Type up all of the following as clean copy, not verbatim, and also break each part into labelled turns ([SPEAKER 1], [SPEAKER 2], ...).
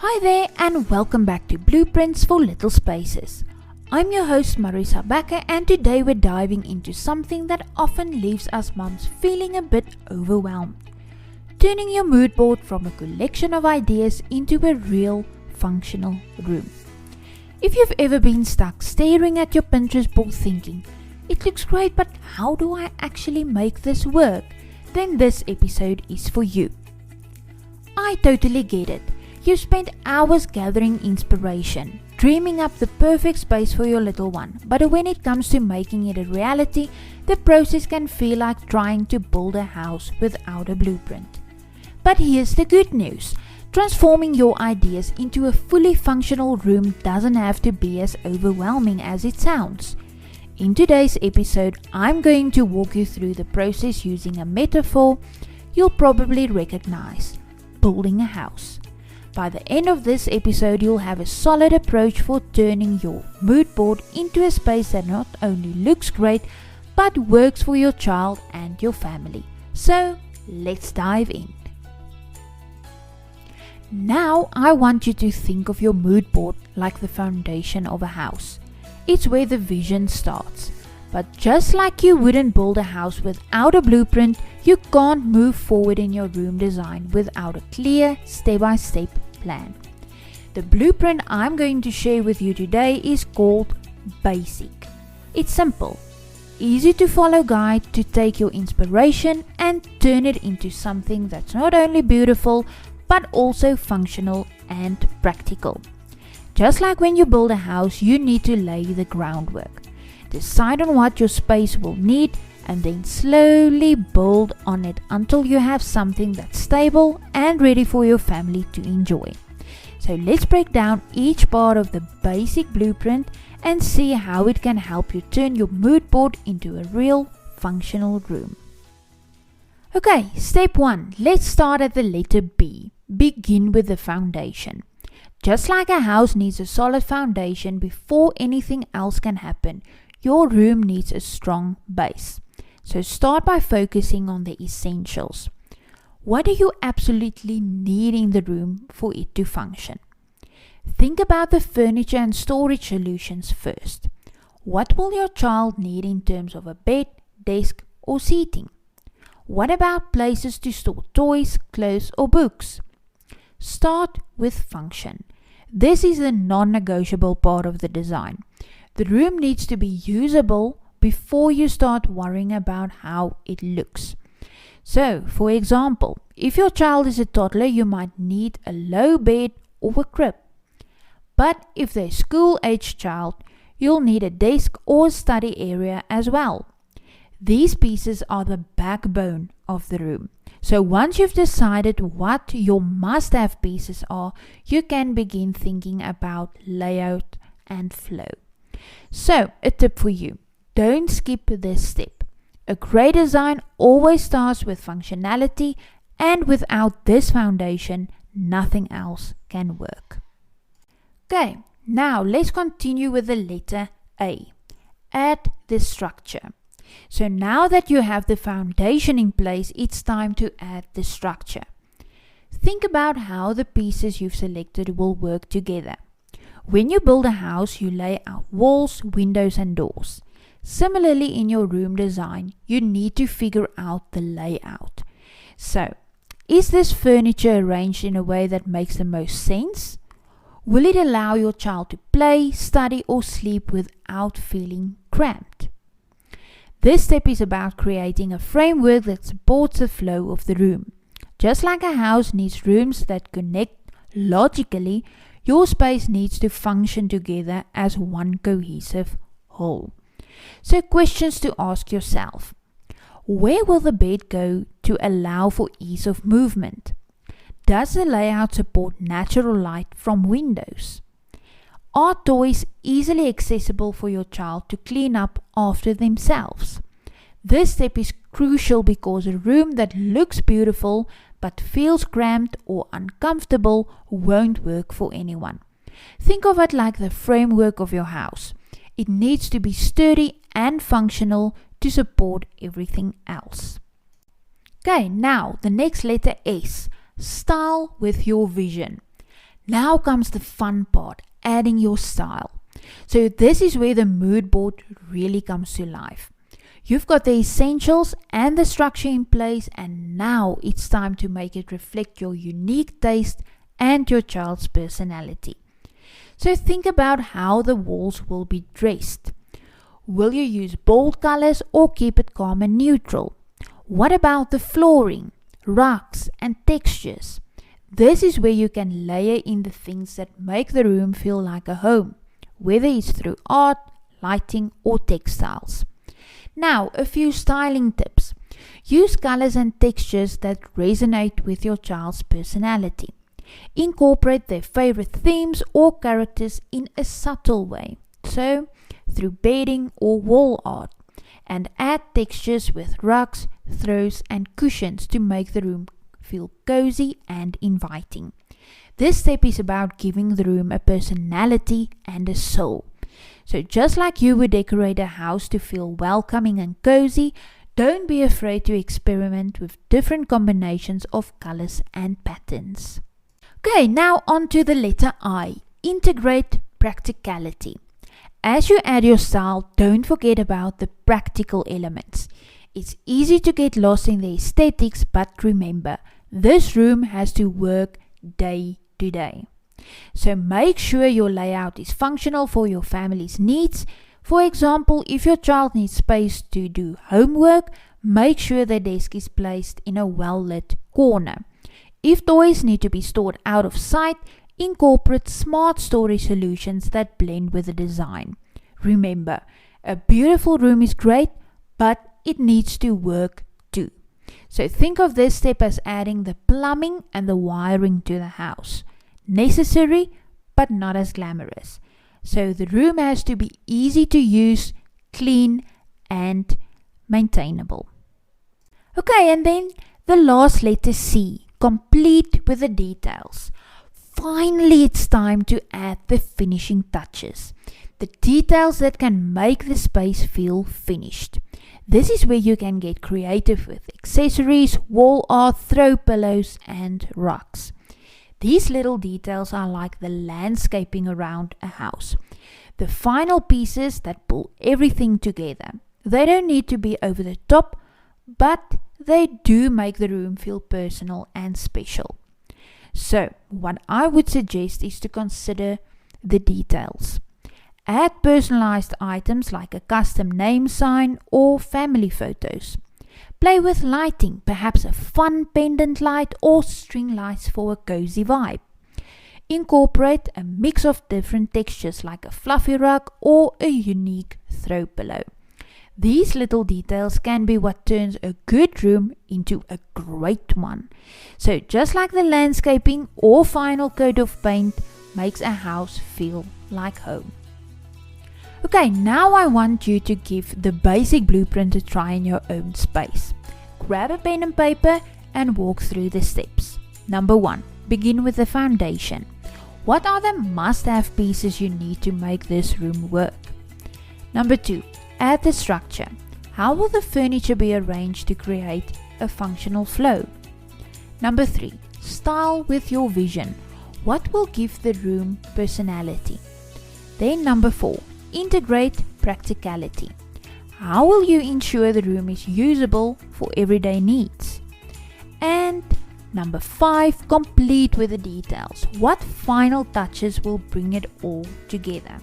[SPEAKER 1] Hi there and welcome back to Blueprints for Little Spaces. I'm your host Marisa Bakker, and today we're diving into something that often leaves us mums feeling a bit overwhelmed. Turning your mood board from a collection of ideas into a real functional room. If you've ever been stuck staring at your Pinterest board thinking, it looks great, but how do I actually make this work? Then this episode is for you. I totally get it. You've spent hours gathering inspiration, dreaming up the perfect space for your little one, but when it comes to making it a reality, the process can feel like trying to build a house without a blueprint. But here's the good news. Transforming your ideas into a fully functional room doesn't have to be as overwhelming as it sounds. In today's episode, I'm going to walk you through the process using a metaphor you'll probably recognize: building a house. By the end of this episode, you'll have a solid approach for turning your mood board into a space that not only looks great, but works for your child and your family. So, let's dive in. Now, I want you to think of your mood board like the foundation of a house. It's where the vision starts. But just like you wouldn't build a house without a blueprint, you can't move forward in your room design without a clear step-by-step plan. The blueprint I'm going to share with you today is called Basic. It's simple, easy to follow guide to take your inspiration and turn it into something that's not only beautiful but also functional and practical. Just like when you build a house, you need to lay the groundwork. Decide on what your space will need and then slowly build on it until you have something that's stable and ready for your family to enjoy. So let's break down each part of the basic blueprint and see how it can help you turn your mood board into a real functional room. Okay, step 1. Let's start at the letter B. Begin with the foundation. Just like a house needs a solid foundation before anything else can happen, your room needs a strong base. So start by focusing on the essentials. What do you absolutely need in the room for it to function? Think about the furniture and storage solutions first. What will your child need in terms of a bed, desk, or seating? What about places to store toys, clothes, or books? Start with function. This is the non-negotiable part of the design. The room needs to be usable before you start worrying about how it looks. So, for example, if your child is a toddler, you might need a low bed or a crib. But if they're a school-aged child, you'll need a desk or study area as well. These pieces are the backbone of the room. So once you've decided what your must-have pieces are, you can begin thinking about layout and flow. So, a tip for you: don't skip this step. A great design always starts with functionality, and without this foundation, nothing else can work. Okay, now let's continue with the letter A. Add the structure. So now that you have the foundation in place, it's time to add the structure. Think about how the pieces you've selected will work together. When you build a house, you lay out walls, windows, and doors. Similarly, in your room design, you need to figure out the layout. So, is this furniture arranged in a way that makes the most sense? Will it allow your child to play, study, or sleep without feeling cramped? This step is about creating a framework that supports the flow of the room. Just like a house needs rooms that connect logically, your space needs to function together as one cohesive whole. So, questions to ask yourself: where will the bed go to allow for ease of movement? Does the layout support natural light from windows? Are toys easily accessible for your child to clean up after themselves? This step is crucial because a room that looks beautiful but feels cramped or uncomfortable won't work for anyone. Think of it like the framework of your house. It needs to be sturdy and functional to support everything else. Okay, now the next letter S. Style with your vision. Now comes the fun part, adding your style. So this is where the mood board really comes to life. You've got the essentials and the structure in place, and now it's time to make it reflect your unique taste and your child's personality. So think about how the walls will be dressed. Will you use bold colors or keep it calm and neutral? What about the flooring, rugs, and textures? This is where you can layer in the things that make the room feel like a home, whether it's through art, lighting, or textiles. Now, a few styling tips. Use colors and textures that resonate with your child's personality. Incorporate their favorite themes or characters in a subtle way, so through bedding or wall art, and add textures with rugs, throws, and cushions to make the room feel cozy and inviting. This step is about giving the room a personality and a soul. So just like you would decorate a house to feel welcoming and cozy, don't be afraid to experiment with different combinations of colors and patterns. Okay, now on to the letter I. Integrate practicality. As you add your style, don't forget about the practical elements. It's easy to get lost in the aesthetics, but remember, this room has to work day to day. So make sure your layout is functional for your family's needs. For example, if your child needs space to do homework, make sure the desk is placed in a well-lit corner. If toys need to be stored out of sight, incorporate smart storage solutions that blend with the design. Remember, a beautiful room is great, but it needs to work too. So think of this step as adding the plumbing and the wiring to the house. Necessary, but not as glamorous. So the room has to be easy to use, clean, and maintainable. Okay, and then the last letter C, complete with the details. Finally, it's time to add the finishing touches. The details that can make the space feel finished. This is where you can get creative with accessories, wall art, throw pillows, and rugs. These little details are like the landscaping around a house. The final pieces that pull everything together. They don't need to be over the top, but they do make the room feel personal and special. So, what I would suggest is to consider the details. Add personalized items like a custom name sign or family photos. Play with lighting, perhaps a fun pendant light or string lights for a cozy vibe. Incorporate a mix of different textures like a fluffy rug or a unique throw pillow. These little details can be what turns a good room into a great one. So just like the landscaping or final coat of paint makes a house feel like home. Okay, now I want you to give the basic blueprint a try in your own space. Grab a pen and paper and walk through the steps. Number 1, begin with the foundation. What are the must-have pieces you need to make this room work? Number 2, add the structure. How will the furniture be arranged to create a functional flow? Number 3, style with your vision. What will give the room personality? Then number 4, integrate practicality. How will you ensure the room is usable for everyday needs? And number 5, complete with the details. What final touches will bring it all together?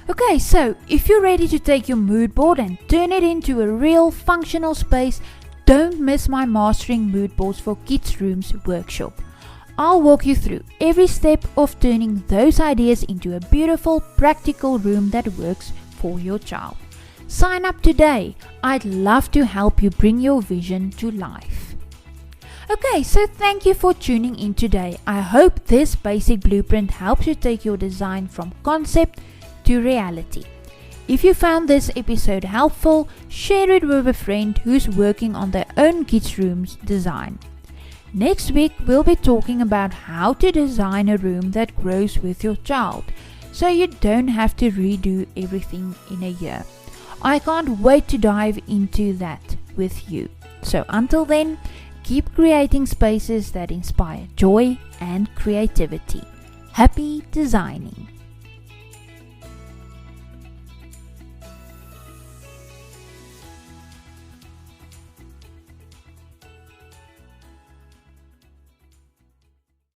[SPEAKER 1] Okay, so if you're ready to take your mood board and turn it into a real functional space, don't miss my Mastering Mood Boards for Kids Rooms workshop. I'll walk you through every step of turning those ideas into a beautiful, practical room that works for your child. Sign up today. I'd love to help you bring your vision to life. Okay, so thank you for tuning in today. I hope this basic blueprint helps you take your design from concept to reality. If you found this episode helpful, share it with a friend who's working on their own kids' rooms design. Next week, we'll be talking about how to design a room that grows with your child, so you don't have to redo everything in a year. I can't wait to dive into that with you. So until then, keep creating spaces that inspire joy and creativity. Happy designing!